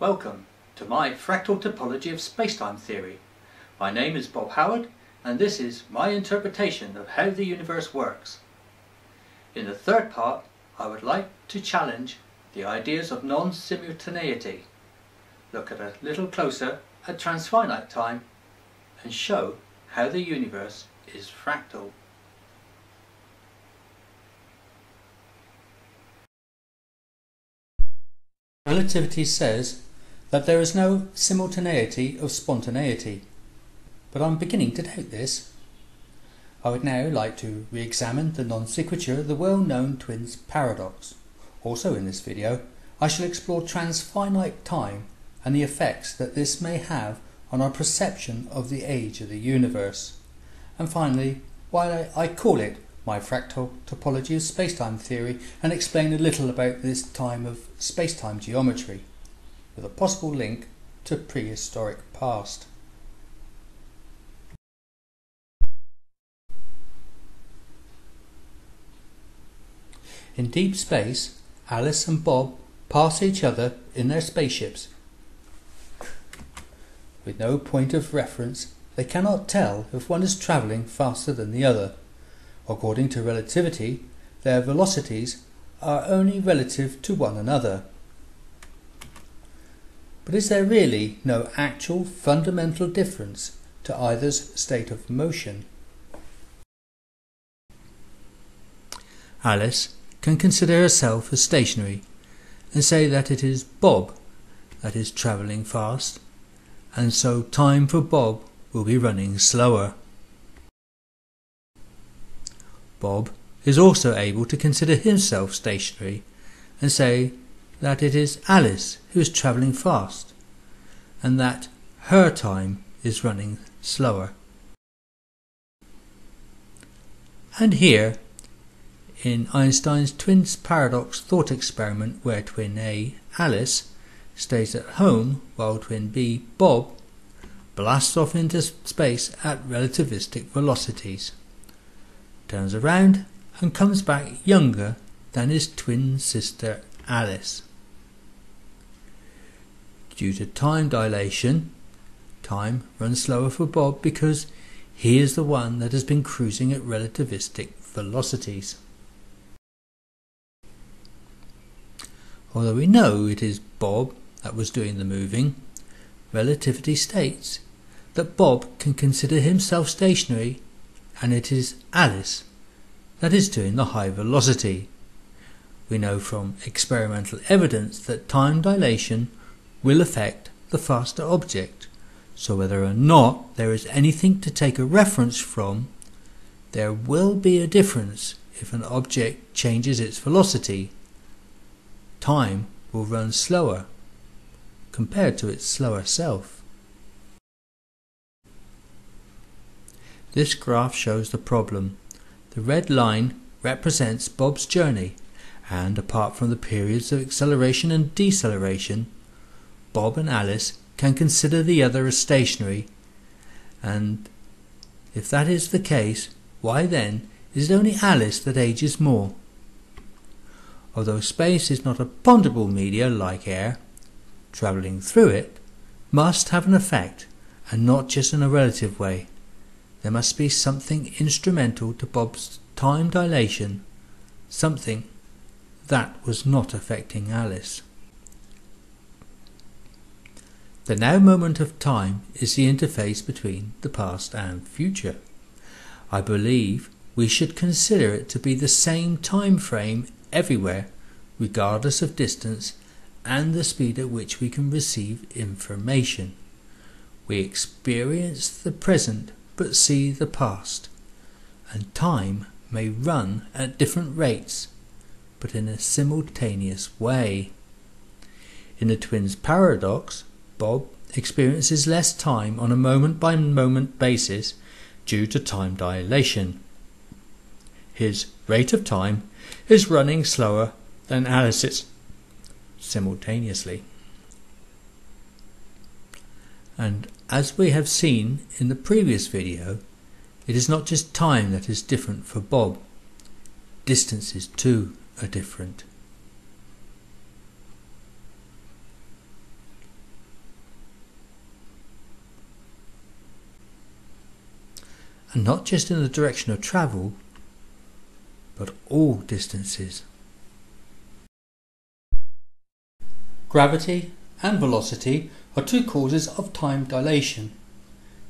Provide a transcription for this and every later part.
Welcome to my Fractal Topology of Spacetime theory. My name is Bob Howard and this is my interpretation of how the universe works. In the third part, I would like to challenge the ideas of non-simultaneity, look at a little closer at transfinite time and show how the universe is fractal. Relativity says that there is no simultaneity of spontaneity, but I'm beginning to doubt this. I would now like to re-examine the non-sequitur, the well-known twins paradox. Also in this video, I shall explore transfinite time and the effects that this may have on our perception of the age of the universe. And finally, why I call it my Fractal Topology of Spacetime theory and explain a little about this time of spacetime geometry, with a possible link to prehistoric past. In deep space, Alice and Bob pass each other in their spaceships. With no point of reference, they cannot tell if one is travelling faster than the other. According to relativity, their velocities are only relative to one another. But is there really no actual fundamental difference to either's state of motion? Alice can consider herself as stationary and say that it is Bob that is travelling fast, and so time for Bob will be running slower. Bob is also able to consider himself stationary and say that it is Alice who is travelling fast and that her time is running slower. And here, in Einstein's twins paradox thought experiment, where twin A, Alice, stays at home while twin B, Bob, blasts off into space at relativistic velocities, turns around and comes back younger than his twin sister Alice. Due to time dilation, time runs slower for Bob because he is the one that has been cruising at relativistic velocities. Although we know it is Bob that was doing the moving, relativity states that Bob can consider himself stationary and it is Alice that is doing the high velocity. We know from experimental evidence that time dilation will affect the faster object, so whether or not there is anything to take a reference from, there will be a difference if an object changes its velocity. Time will run slower compared to its slower self. This graph shows the problem. The red line represents Bob's journey, and apart from the periods of acceleration and deceleration, Bob and Alice can consider the other as stationary, and if that is the case, why then is it only Alice that ages more? Although space is not a ponderable media like air, travelling through it must have an effect, and not just in a relative way. There must be something instrumental to Bob's time dilation, something that was not affecting Alice. The now moment of time is the interface between the past and future. I believe we should consider it to be the same time frame everywhere, regardless of distance and the speed at which we can receive information. We experience the present but see the past, and time may run at different rates but in a simultaneous way. In the twins paradox, Bob experiences less time on a moment-by-moment basis due to time dilation. His rate of time is running slower than Alice's simultaneously. And as we have seen in the previous video, it is not just time that is different for Bob. Distances too are different. and not just in the direction of travel, but all distances. Gravity and velocity are two causes of time dilation.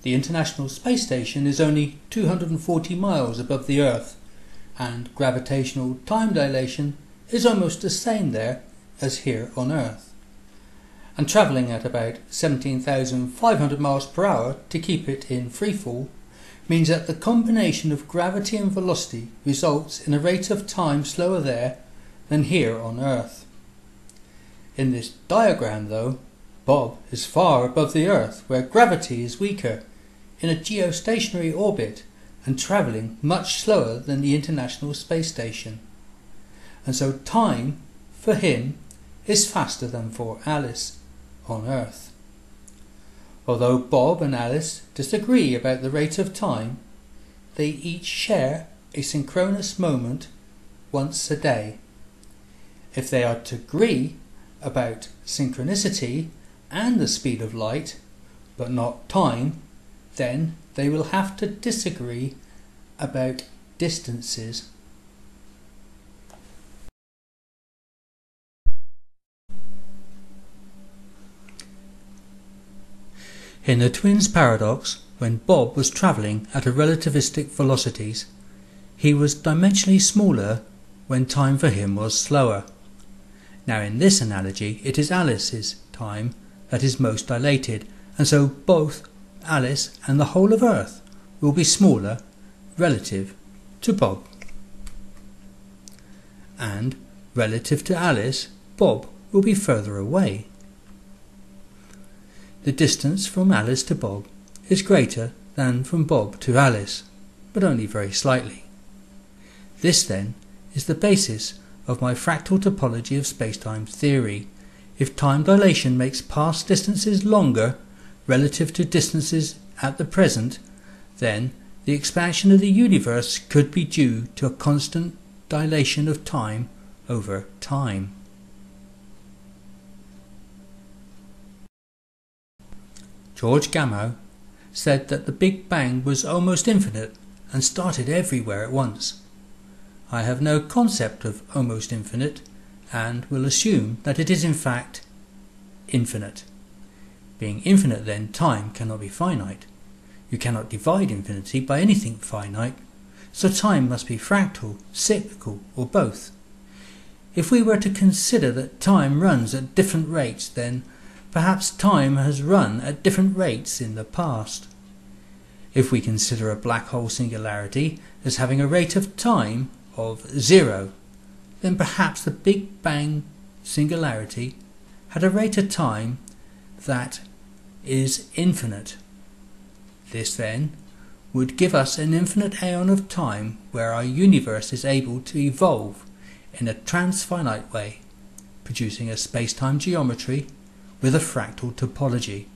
The International Space Station is only 240 miles above the Earth, and gravitational time dilation is almost the same there as here on Earth. And travelling at about 17,500 miles per hour to keep it in freefall means that the combination of gravity and velocity results in a rate of time slower there than here on Earth. In this diagram, though, Bob is far above the Earth, where gravity is weaker, in a geostationary orbit and travelling much slower than the International Space Station. And so time, for him, is faster than for Alice on Earth. Although Bob and Alice disagree about the rate of time, they each share a synchronous moment once a day. If they are to agree about synchronicity and the speed of light, but not time, then they will have to disagree about distances. In the twins' paradox, when Bob was travelling at relativistic velocities, he was dimensionally smaller when time for him was slower. Now in this analogy, it is Alice's time that is most dilated, and so both Alice and the whole of Earth will be smaller relative to Bob. And relative to Alice, Bob will be further away. The distance from Alice to Bob is greater than from Bob to Alice, but only very slightly. This then is the basis of my fractal topology of spacetime theory. If time dilation makes past distances longer relative to distances at the present, then the expansion of the universe could be due to a constant dilation of time over time. George Gamow said that the Big Bang was almost infinite and started everywhere at once. I have no concept of almost infinite and will assume that it is in fact infinite. Being infinite, then, time cannot be finite. You cannot divide infinity by anything finite, so time must be fractal, cyclical, or both. If we were to consider that time runs at different rates, then perhaps time has run at different rates in the past. If we consider a black hole singularity as having a rate of time of 0, then perhaps the Big Bang singularity had a rate of time that is infinite. This then would give us an infinite aeon of time where our universe is able to evolve in a transfinite way, producing a space-time geometry with a fractal topology.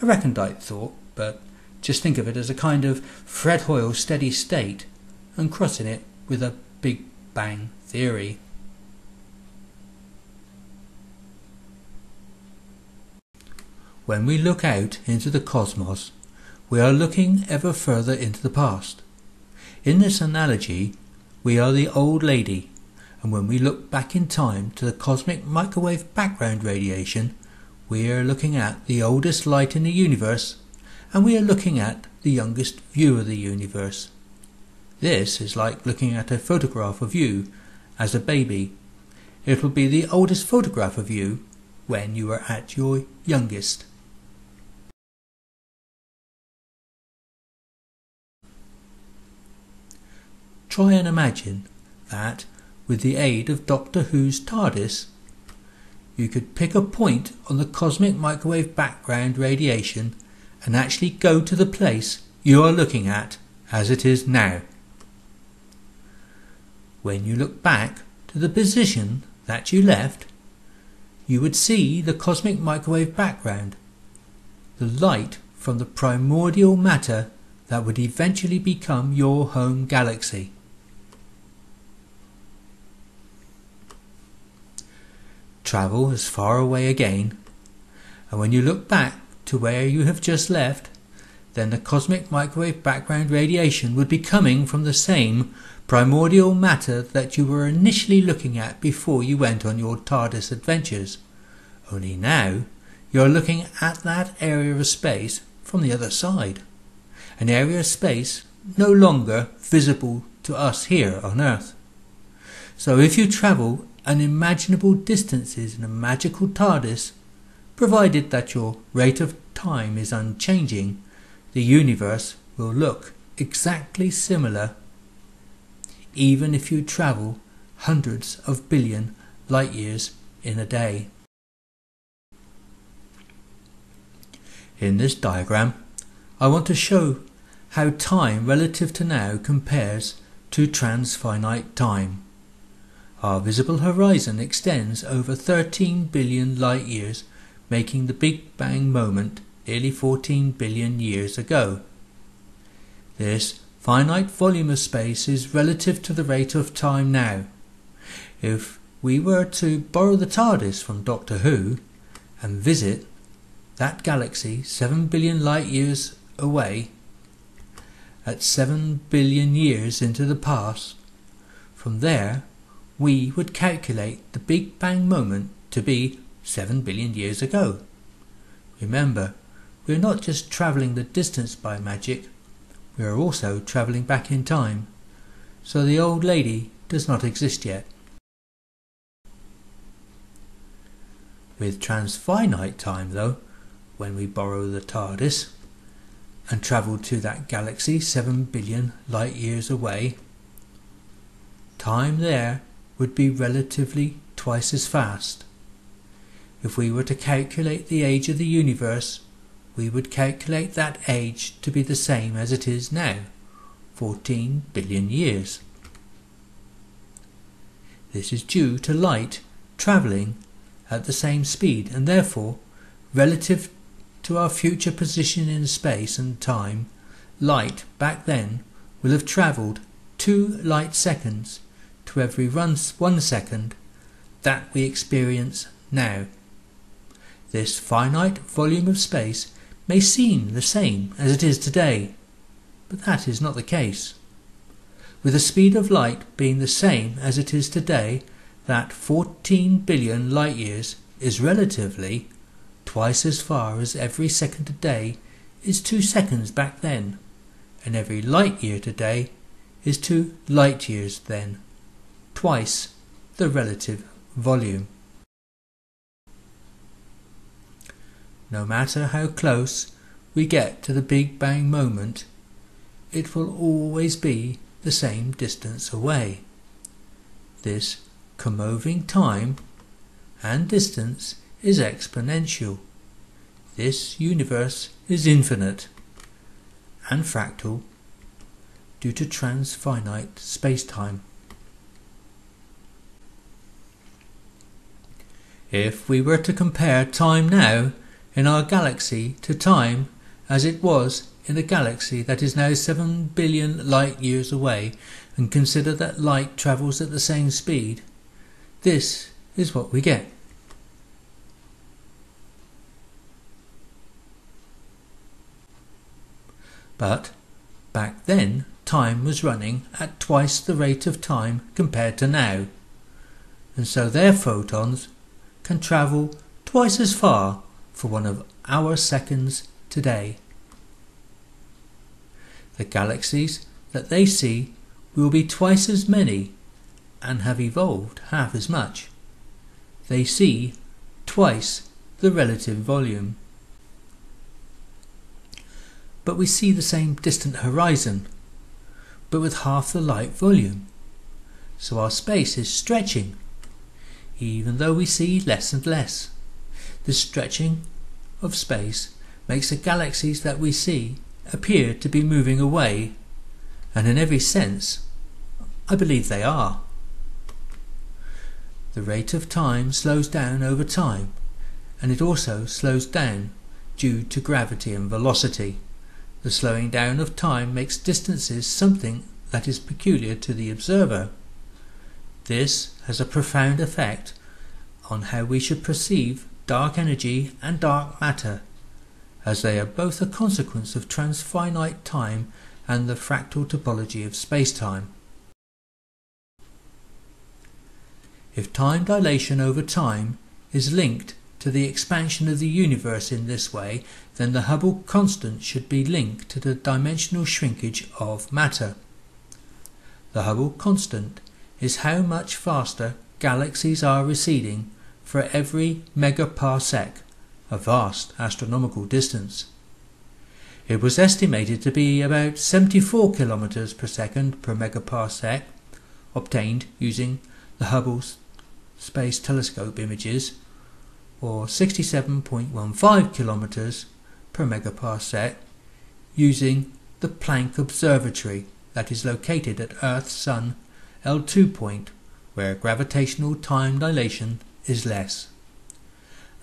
A recondite thought, but just think of it as a kind of Fred Hoyle steady state and crossing it with a Big Bang theory. When we look out into the cosmos, we are looking ever further into the past. In this analogy, we are the old lady, and when we look back in time to the cosmic microwave background radiation, we are looking at the oldest light in the universe, and we are looking at the youngest view of the universe. This is like looking at a photograph of you as a baby. It will be the oldest photograph of you when you are at your youngest. Try and imagine that, with the aid of Doctor Who's TARDIS, you could pick a point on the cosmic microwave background radiation and actually go to the place you are looking at as it is now. When you look back to the position that you left, you would see the cosmic microwave background, the light from the primordial matter that would eventually become your home galaxy. Travel as far away again, and when you look back to where you have just left, then the cosmic microwave background radiation would be coming from the same primordial matter that you were initially looking at before you went on your TARDIS adventures. Only now you're looking at that area of space from the other side, an area of space no longer visible to us here on Earth. So if you travel unimaginable distances in a magical TARDIS, provided that your rate of time is unchanging, the universe will look exactly similar, even if you travel hundreds of billion light years in a day. In this diagram, I want to show how time relative to now compares to transfinite time. Our visible horizon extends over 13 billion light years, making the Big Bang moment nearly 14 billion years ago. This finite volume of space is relative to the rate of time now. If we were to borrow the TARDIS from Doctor Who and visit that galaxy 7 billion light years away at 7 billion years into the past, from there we would calculate the Big Bang moment to be 7 billion years ago. Remember, we are not just travelling the distance by magic, we are also travelling back in time, so the old lady does not exist yet. With transfinite time though, when we borrow the TARDIS and travel to that galaxy 7 billion light years away, time there would be relatively twice as fast. If we were to calculate the age of the universe, we would calculate that age to be the same as it is now, 14 billion years. This is due to light travelling at the same speed, and therefore, relative to our future position in space and time, light back then will have travelled 2 light seconds to every 1 second that we experience now. This finite volume of space may seem the same as it is today, but that is not the case. With the speed of light being the same as it is today, that 14 billion light years is relatively twice as far as every second today is 2 seconds back then, and every light year today is 2 light years then, twice the relative volume. No matter how close we get to the Big Bang moment, it will always be the same distance away. This commoving time and distance is exponential. This universe is infinite and fractal due to transfinite spacetime. If we were to compare time now in our galaxy to time as it was in a galaxy that is now 7 billion light years away, and consider that light travels at the same speed, this is what we get. But back then time was running at twice the rate of time compared to now, and so their photons can travel twice as far for 1 of our seconds today. The galaxies that they see will be twice as many and have evolved half as much. They see twice the relative volume. But we see the same distant horizon, but with half the light volume. So our space is stretching, even though we see less and less. This stretching of space makes the galaxies that we see appear to be moving away, and in every sense, I believe they are. The rate of time slows down over time, and it also slows down due to gravity and velocity. The slowing down of time makes distances something that is peculiar to the observer. This has a profound effect on how we should perceive dark energy and dark matter, as they are both a consequence of transfinite time and the fractal topology of spacetime. If time dilation over time is linked to the expansion of the universe in this way, then the Hubble constant should be linked to the dimensional shrinkage of matter. The Hubble constant is how much faster galaxies are receding for every megaparsec, a vast astronomical distance. It was estimated to be about 74 kilometers per second per megaparsec, obtained using the Hubble Space Telescope images, or 67.15 kilometers per megaparsec using the Planck Observatory that is located at Earth-Sun L2 point, where gravitational time dilation is less.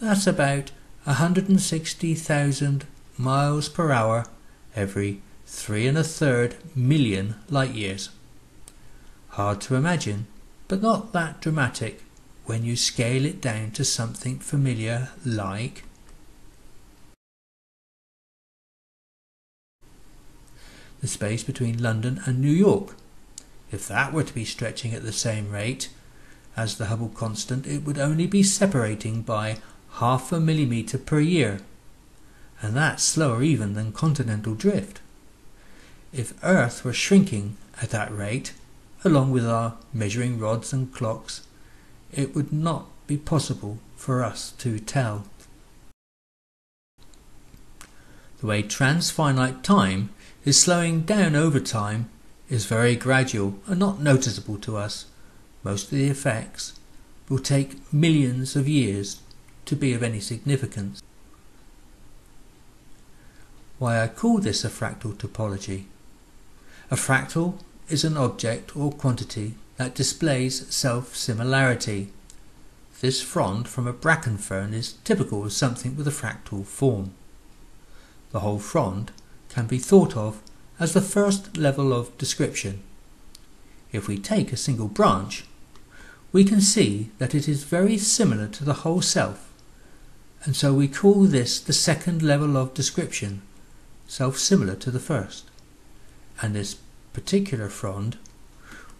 That's about 160,000 miles per hour every 3 1/3 million light years. Hard to imagine, but not that dramatic when you scale it down to something familiar like the space between London and New York. If that were to be stretching at the same rate as the Hubble constant, it would only be separating by 0.5 millimeter per year, and that's slower even than continental drift. If Earth were shrinking at that rate, along with our measuring rods and clocks, it would not be possible for us to tell. The way transfinite time is slowing down over time is very gradual and not noticeable to us. Most of the effects will take millions of years to be of any significance. Why I call this a fractal topology. A fractal is an object or quantity that displays self-similarity. This frond from a bracken fern is typical of something with a fractal form. The whole frond can be thought of as the first level of description. If we take a single branch, we can see that it is very similar to the whole self, and so we call this the second level of description, self-similar to the first. And this particular frond,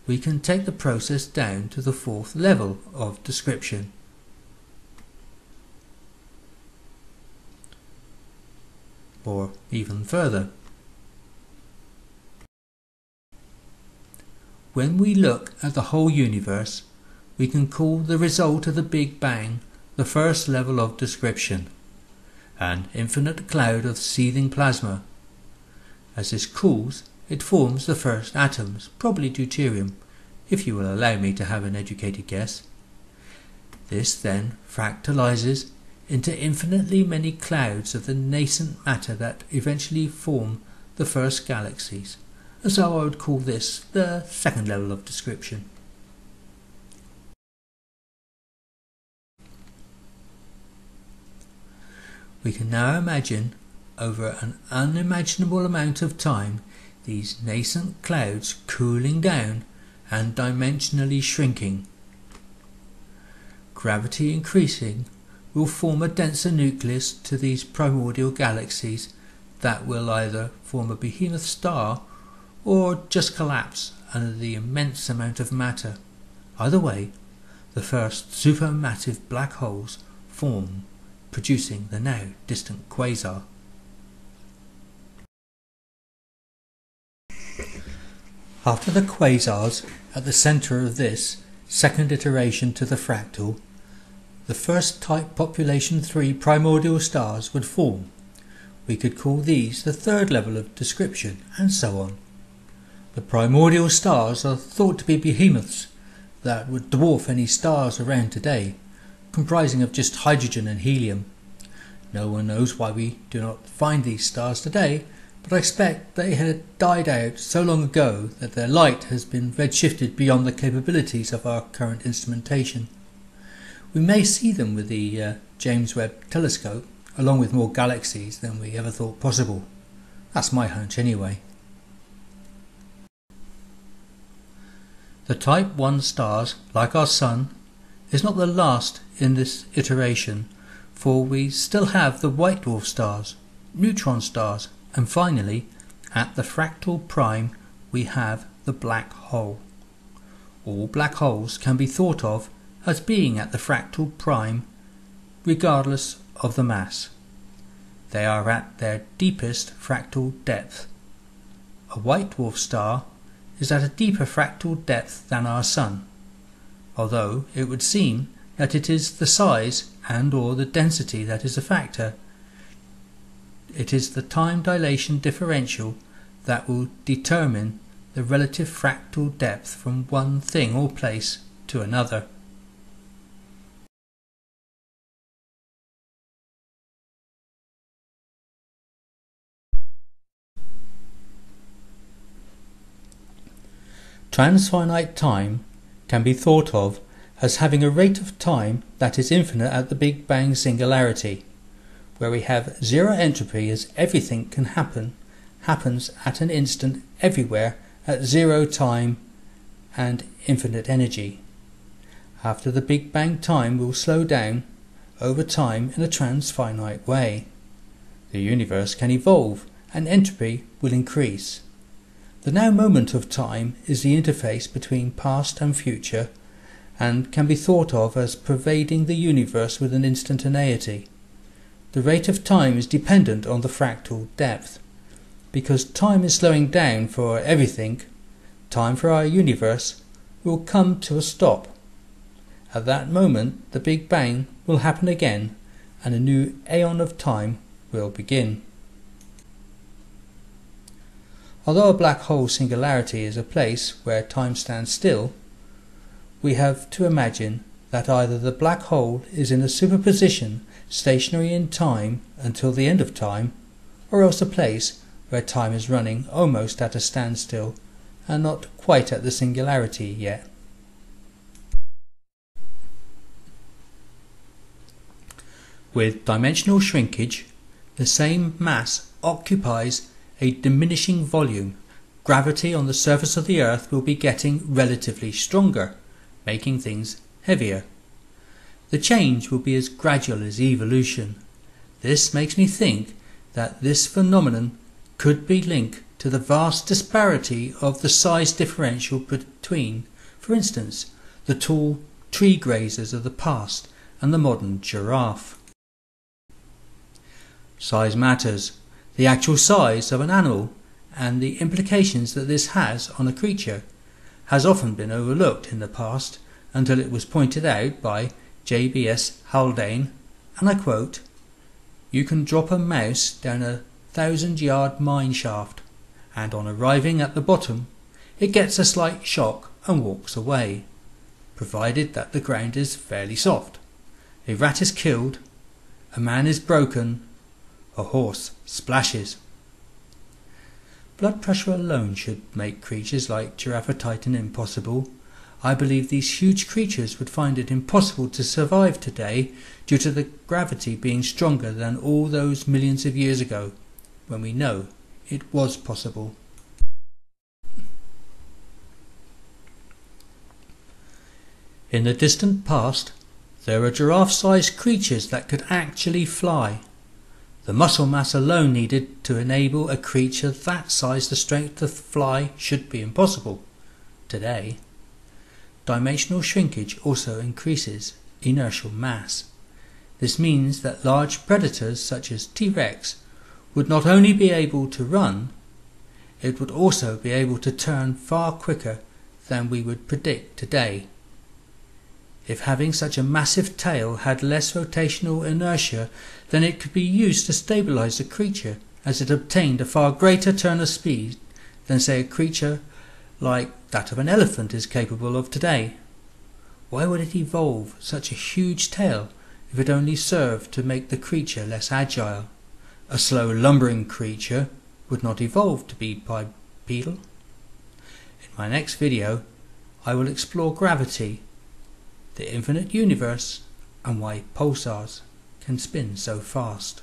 we can take the process down to the fourth level of description. Or even further. When we look at the whole universe, we can call the result of the Big Bang the first level of description, an infinite cloud of seething plasma. As this cools, it forms the first atoms, probably deuterium, if you will allow me to have an educated guess. This then fractalizes into infinitely many clouds of the nascent matter that eventually form the first galaxies, and so I would call this the second level of description. We can now imagine, over an unimaginable amount of time, these nascent clouds cooling down and dimensionally shrinking. Gravity increasing will form a denser nucleus to these primordial galaxies that will either form a behemoth star or just collapse under the immense amount of matter. Either way, the first supermassive black holes form, producing the now distant quasar. After the quasars at the centre of this second iteration to the fractal, the first type population 3 primordial stars would form. We could call these the third level of description, and so on. The primordial stars are thought to be behemoths that would dwarf any stars around today, comprising of just hydrogen and helium. No one knows why we do not find these stars today, but I expect they had died out so long ago that their light has been redshifted beyond the capabilities of our current instrumentation. We may see them with the James Webb Telescope, along with more galaxies than we ever thought possible. That's my hunch anyway. The Type 1 stars, like our Sun, is not the last in this iteration, for we still have the white dwarf stars, neutron stars, and finally, at the fractal prime, we have the black hole. All black holes can be thought of as being at the fractal prime, regardless of the mass. They are at their deepest fractal depth. A white dwarf star is at a deeper fractal depth than our Sun, although it would seem that it is the size and/or the density that is a factor. It is the time dilation differential that will determine the relative fractal depth from one thing or place to another. Transfinite time can be thought of as having a rate of time that is infinite at the Big Bang singularity, where we have zero entropy as everything can happens at an instant everywhere at zero time and infinite energy. After the Big Bang, time will slow down over time in a transfinite way. The universe can evolve and entropy will increase. The now moment of time is the interface between past and future and can be thought of as pervading the universe with an instantaneity. The rate of time is dependent on the fractal depth. Because time is slowing down for everything, time for our universe will come to a stop. At that moment, the Big Bang will happen again and a new aeon of time will begin. Although a black hole singularity is a place where time stands still, we have to imagine that either the black hole is in a superposition stationary in time until the end of time, or else a place where time is running almost at a standstill and not quite at the singularity yet. With dimensional shrinkage, the same mass occupies a diminishing volume. Gravity on the surface of the Earth will be getting relatively stronger, making things heavier. The change will be as gradual as evolution. This makes me think that this phenomenon could be linked to the vast disparity of the size differential between, for instance, the tall tree grazers of the past and the modern giraffe. Size matters. The actual size of an animal and the implications that this has on a creature has often been overlooked in the past until it was pointed out by J.B.S. Haldane, and I quote, "You can drop a mouse down a 1,000-yard mine shaft, and on arriving at the bottom it gets a slight shock and walks away, provided that the ground is fairly soft. A rat is killed, a man is broken, a horse splashes." Blood pressure alone should make creatures like Giraffe Titan impossible. I believe these huge creatures would find it impossible to survive today due to the gravity being stronger than all those millions of years ago, when we know it was possible. In the distant past, there were giraffe-sized creatures that could actually fly. The muscle mass alone needed to enable a creature that size the strength to fly should be impossible. Today, dimensional shrinkage also increases inertial mass. This means that large predators such as T-Rex would not only be able to run, it would also be able to turn far quicker than we would predict today. If having such a massive tail had less rotational inertia, then it could be used to stabilize the creature, as it obtained a far greater turn of speed than, say, a creature like that of an elephant is capable of today. Why would it evolve such a huge tail if it only served to make the creature less agile? A slow lumbering creature would not evolve to be bipedal. In my next video, I will explore gravity, the infinite universe, and why pulsars can spin so fast.